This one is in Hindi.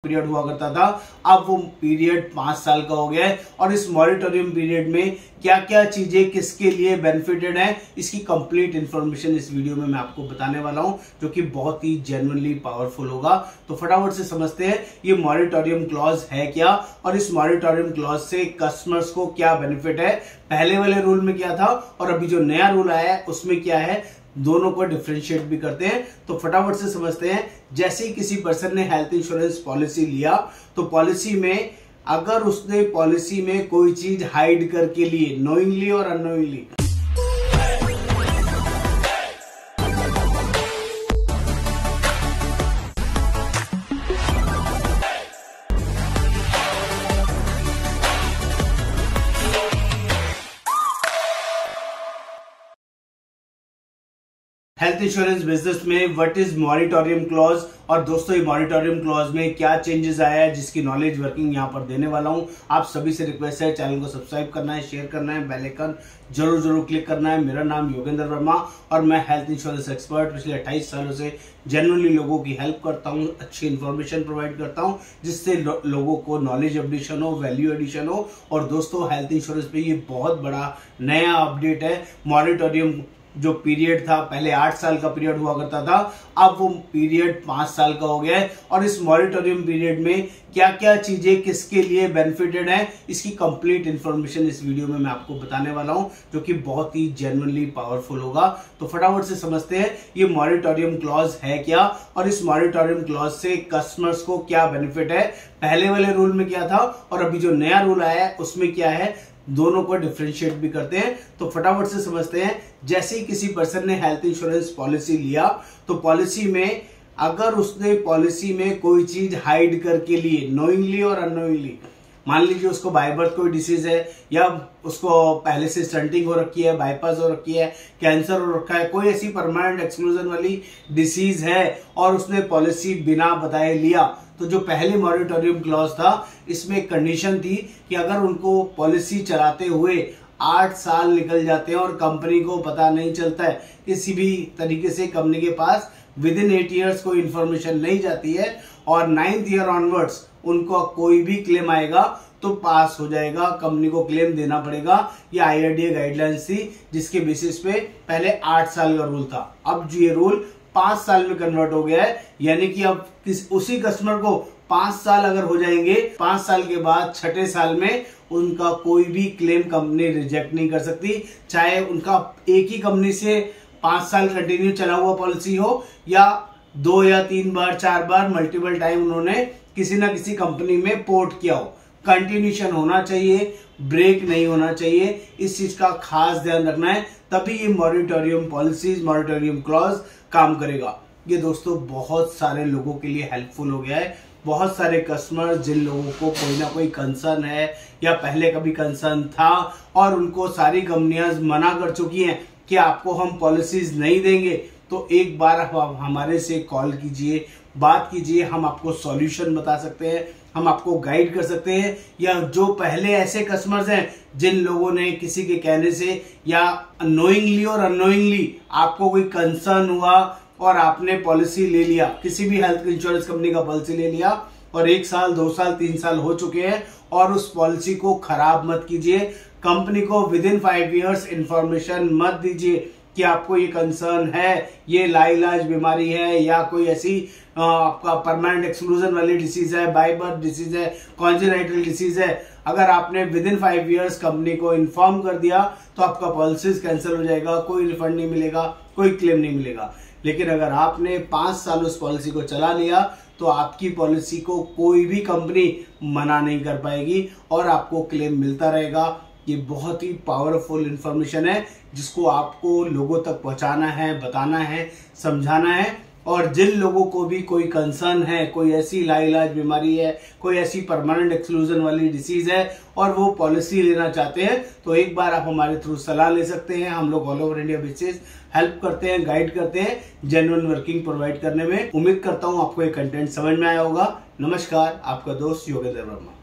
पीरियड हुआ करता था, अब वो पीरियड 5 साल का हो गया है। और इस मॉरिटोरियम पीरियड में क्या क्या चीजें किसके लिए बेनिफिटेड है, इसकी कंप्लीट इंफॉर्मेशन इस वीडियो में मैं आपको बताने वाला हूं, जो कि बहुत ही जेन्युइनली पावरफुल होगा। तो फटाफट से समझते हैं ये मॉरिटोरियम क्लॉज है क्या और इस मॉरिटोरियम क्लॉज से कस्टमर्स को क्या बेनिफिट है। पहले वाले रूल में क्या था और अभी जो नया रूल आया है उसमें क्या है, दोनों को डिफरेंशिएट भी करते हैं। तो फटाफट से समझते हैं। जैसे ही किसी पर्सन ने हेल्थ इंश्योरेंस पॉलिसी लिया, तो पॉलिसी में अगर उसने पॉलिसी में कोई चीज हाइड करके लिए, नोइंगली और अननोइंगली, हेल्थ इंश्योरेंस बिजनेस में व्हाट इज मॉरिटोरियम क्लॉज। और दोस्तों ये मॉरिटोरियम क्लॉज में क्या चेंजेस आया है, जिसकी नॉलेज वर्किंग यहाँ पर देने वाला हूँ। आप सभी से रिक्वेस्ट है, चैनल को सब्सक्राइब करना है, शेयर करना है, बेल आइकन जरूर क्लिक करना है। मेरा नाम योगेंद्र वर्मा और मैं हेल्थ इंश्योरेंस एक्सपर्ट पिछले 28 सालों से जेन्युइनली लोगों की हेल्प करता हूँ, अच्छी इन्फॉर्मेशन प्रोवाइड करता हूँ, जिससे लोगों को नॉलेज एडिशन हो, वैल्यू एडिशन हो। और दोस्तों हेल्थ इंश्योरेंस पे ये बहुत बड़ा नया अपडेट है। मॉरिटोरियम जो पीरियड था, पहले 8 साल का पीरियड हुआ करता था, अब वो पीरियड 5 साल का हो गया है। और इस मॉरिटोरियम पीरियड में क्या क्या चीजें किसके लिए बेनिफिटेड है, इसकी कंप्लीट इंफॉर्मेशन इस वीडियो में मैं आपको बताने वाला हूं, जो कि बहुत ही जेन्युइनली पावरफुल होगा। तो फटाफट से समझते हैं ये मॉरिटोरियम क्लॉज है क्या और इस मॉरिटोरियम क्लॉज से कस्टमर्स को क्या बेनिफिट है। पहले वाले रूल में क्या था और अभी जो नया रूल आया है उसमें क्या है, दोनों को डिफरेंशिएट भी करते हैं। तो फटाफट से समझते हैं। जैसे ही किसी पर्सन ने हेल्थ इंश्योरेंस पॉलिसी लिया, तो पॉलिसी में अगर उसने पॉलिसी में कोई चीज हाइड करके लिए, नोइंगली और अननोइंगली, मान लीजिए उसको बाय बर्थ कोई डिसीज है या उसको पहले से स्टंटिंग हो रखी है, बाईपास हो रखी है, कैंसर हो रखा है, कोई ऐसी परमानेंट एक्सक्लूजन वाली डिसीज है और उसने पॉलिसी बिना बताए लिया, तो जो पहले मॉरिटोरियम क्लॉज था इसमें कंडीशन थी कि अगर उनको पॉलिसी चलाते हुए 8 साल निकल जाते हैं और कंपनी को पता नहीं चलता है, किसी भी तरीके से कंपनी के पास विद इन 8 ईयर्स कोई इंफॉर्मेशन नहीं जाती है और 9th ईयर ऑनवर्ड्स उनको कोई भी क्लेम आएगा तो पास हो जाएगा, कंपनी को क्लेम देना पड़ेगा। ये IRDA गाइडलाइंस थी, जिसके बेसिस पे पहले 8 साल का रूल था। अब जो ये रूल 5 साल में कन्वर्ट हो गया है, यानी कि अब उसी कस्टमर को 5 साल अगर हो जाएंगे, 5 साल के बाद 6ठे साल में उनका कोई भी क्लेम कंपनी रिजेक्ट नहीं कर सकती, चाहे उनका एक ही कंपनी से 5 साल कंटिन्यू चला हुआ पॉलिसी हो या 2 या 3 बार 4 बार मल्टीपल टाइम उन्होंने किसी ना किसी कंपनी में पोर्ट किया हो। कंटिन्यूशन होना चाहिए, ब्रेक नहीं होना चाहिए, इस चीज का खास ध्यान रखना है, तभी ये मॉरिटोरियम पॉलिसीज, मॉरिटोरियम क्लॉज काम करेगा। ये दोस्तों बहुत सारे लोगों के लिए हेल्पफुल हो गया है। बहुत सारे कस्टमर जिन लोगों को कोई ना कोई कंसर्न है या पहले कभी कंसर्न था और उनको सारी कंपनियां मना कर चुकी हैं कि आपको हम पॉलिसीज नहीं देंगे, तो एक बार आप हमारे से कॉल कीजिए, बात कीजिए, हम आपको सॉल्यूशन बता सकते हैं, हम आपको गाइड कर सकते हैं। या जो पहले ऐसे कस्टमर्स हैं जिन लोगों ने किसी के कहने से या नोइंगली और अननोइंगली आपको कोई कंसर्न हुआ और आपने पॉलिसी ले लिया, किसी भी हेल्थ इंश्योरेंस कंपनी का पॉलिसी ले लिया और 1 साल 2 साल 3 साल हो चुके हैं, और उस पॉलिसी को खराब मत कीजिए। कंपनी को विद इन 5 ईयर्स इंफॉर्मेशन मत दीजिए कि आपको ये कंसर्न है, ये लाइलाज बीमारी है या कोई ऐसी आपका परमानेंट एक्सक्लूजन वाली डिसीज है, बाय बर्थ डिसीज है, कॉन्जेनाइटल डिसीज है। अगर आपने विद इन 5 ईयर्स कंपनी को इन्फॉर्म कर दिया तो आपका पॉलिसीज कैंसिल हो जाएगा, कोई रिफंड नहीं मिलेगा, कोई क्लेम नहीं मिलेगा। लेकिन अगर आपने 5 साल उस पॉलिसी को चला लिया तो आपकी पॉलिसी को कोई भी कंपनी मना नहीं कर पाएगी और आपको क्लेम मिलता रहेगा। ये बहुत ही पावरफुल इंफॉर्मेशन है, जिसको आपको लोगों तक पहुंचाना है, बताना है, समझाना है। और जिन लोगों को भी कोई कंसर्न है, कोई ऐसी लाइलाज बीमारी है, कोई ऐसी परमानेंट एक्सक्लूजन वाली डिसीज है और वो पॉलिसी लेना चाहते हैं, तो एक बार आप हमारे थ्रू सलाह ले सकते हैं। हम लोग all over India basis help करते हैं, गाइड करते हैं, जेन्युइन वर्किंग प्रोवाइड करने में। उम्मीद करता हूं आपको ये कंटेंट समझ में आया होगा। नमस्कार, आपका दोस्त योगेंद्र वर्मा।